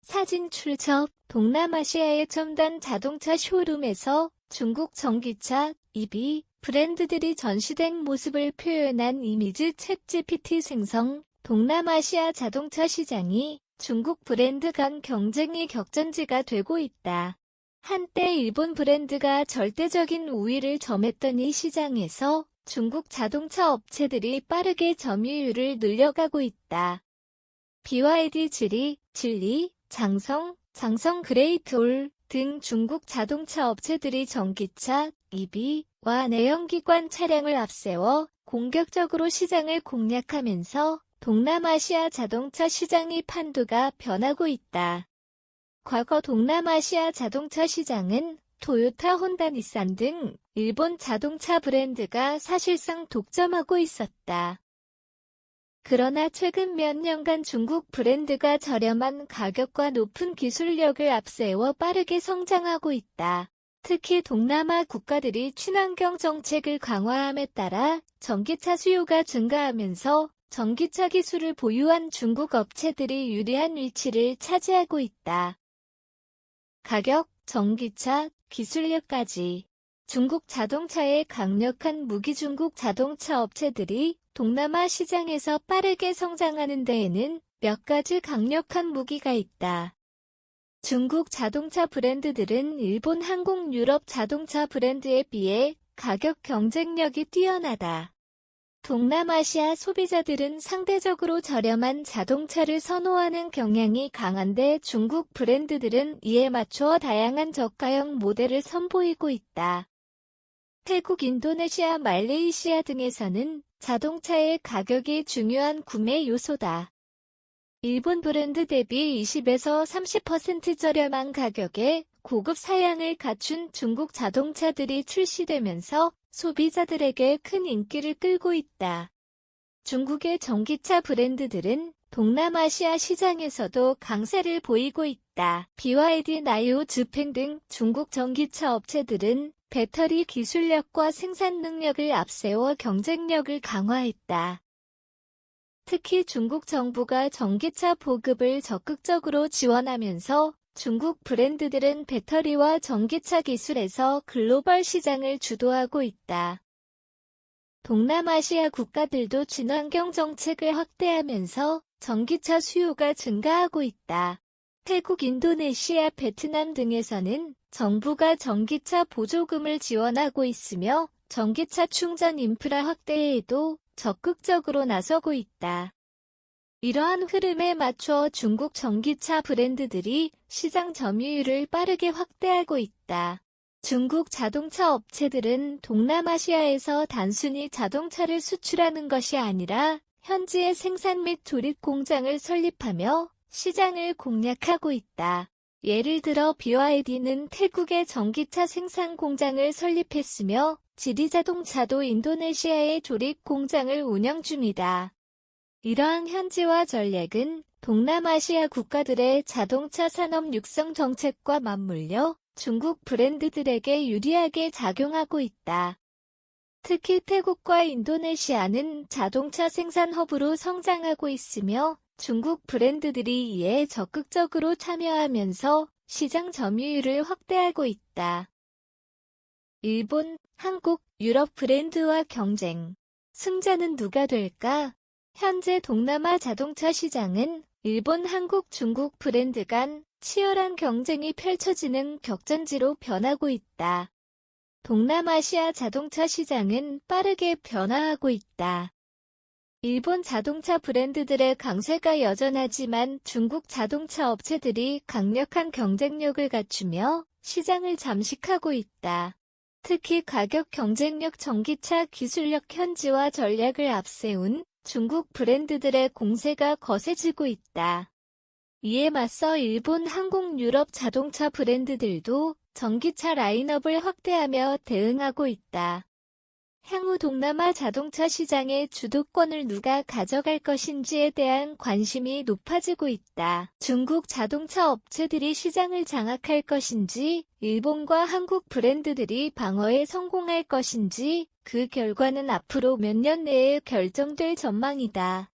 사진 출처 동남아시아의 첨단 자동차 쇼룸에서 중국 전기차, EV 브랜드들이 전시된 모습을 표현한 이미지 챗GPT 생성. 동남아시아 자동차 시장이 중국 브랜드 간 경쟁이 격전지가 되고 있다. 한때 일본 브랜드가 절대적인 우위를 점했던 이 시장에서 중국 자동차 업체들이 빠르게 점유율을 늘려가고 있다. BYD 진리, 장성 그레이트올 등 중국 자동차 업체들이 전기차, EV와 내연기관 차량을 앞세워 공격적으로 시장을 공략하면서 동남아시아 자동차 시장의 판도가 변하고 있다. 과거 동남아시아 자동차 시장은 토요타, 혼다, 닛산 등 일본 자동차 브랜드가 사실상 독점하고 있었다. 그러나 최근 몇 년간 중국 브랜드가 저렴한 가격과 높은 기술력을 앞세워 빠르게 성장하고 있다. 특히 동남아 국가들이 친환경 정책을 강화함에 따라 전기차 수요가 증가하면서 전기차 기술을 보유한 중국 업체들이 유리한 위치를 차지하고 있다. 가격, 전기차, 기술력까지 중국 자동차의 강력한 무기. 중국 자동차 업체들이 동남아 시장에서 빠르게 성장하는 데에는 몇 가지 강력한 무기가 있다. 중국 자동차 브랜드들은 일본, 한국, 유럽 자동차 브랜드에 비해 가격 경쟁력이 뛰어나다. 동남아시아 소비자들은 상대적으로 저렴한 자동차를 선호하는 경향이 강한데 중국 브랜드들은 이에 맞춰 다양한 저가형 모델을 선보이고 있다. 태국, 인도네시아, 말레이시아 등에서는 자동차의 가격이 중요한 구매 요소다. 일본 브랜드 대비 20에서 30% 저렴한 가격에 고급 사양을 갖춘 중국 자동차들이 출시되면서 소비자들에게 큰 인기를 끌고 있다. 중국의 전기차 브랜드들은 동남아시아 시장에서도 강세를 보이고 있다. BYD, 나이오, 즈팽 등 중국 전기차 업체들은 배터리 기술력과 생산 능력을 앞세워 경쟁력을 강화했다. 특히 중국 정부가 전기차 보급을 적극적으로 지원하면서 중국 브랜드들은 배터리와 전기차 기술에서 글로벌 시장을 주도하고 있다. 동남아시아 국가들도 친환경 정책을 확대하면서 전기차 수요가 증가하고 있다. 태국, 인도네시아, 베트남 등에서는 정부가 전기차 보조금을 지원하고 있으며 전기차 충전 인프라 확대에도 적극적으로 나서고 있다. 이러한 흐름에 맞춰 중국 전기차 브랜드들이 시장 점유율을 빠르게 확대하고 있다. 중국 자동차 업체들은 동남아시아에서 단순히 자동차를 수출하는 것이 아니라 현지의 생산 및 조립 공장을 설립하며 시장을 공략하고 있다. 예를 들어 BYD는 태국의 전기차 생산 공장을 설립했으며 지리자동차도 인도네시아의 조립 공장을 운영 중이다. 이러한 현지화 전략은 동남아시아 국가들의 자동차 산업 육성 정책과 맞물려 중국 브랜드들에게 유리하게 작용하고 있다. 특히 태국과 인도네시아는 자동차 생산 허브로 성장하고 있으며 중국 브랜드들이 이에 적극적으로 참여하면서 시장 점유율을 확대하고 있다. 일본, 한국, 유럽 브랜드와 경쟁. 승자는 누가 될까? 현재 동남아 자동차 시장은 일본, 한국, 중국 브랜드 간 치열한 경쟁이 펼쳐지는 격전지로 변하고 있다. 동남아시아 자동차 시장은 빠르게 변화하고 있다. 일본 자동차 브랜드들의 강세가 여전하지만 중국 자동차 업체들이 강력한 경쟁력을 갖추며 시장을 잠식하고 있다. 특히 가격 경쟁력, 전기차 기술력, 현지화 전략을 앞세운 중국 브랜드들의 공세가 거세지고 있다. 이에 맞서 일본, 한국, 유럽 자동차 브랜드들도 전기차 라인업을 확대하며 대응하고 있다. 향후 동남아 자동차 시장의 주도권을 누가 가져갈 것인지에 대한 관심이 높아지고 있다. 중국 자동차 업체들이 시장을 장악할 것인지, 일본과 한국 브랜드들이 방어에 성공할 것인지, 그 결과는 앞으로 몇 년 내에 결정될 전망이다.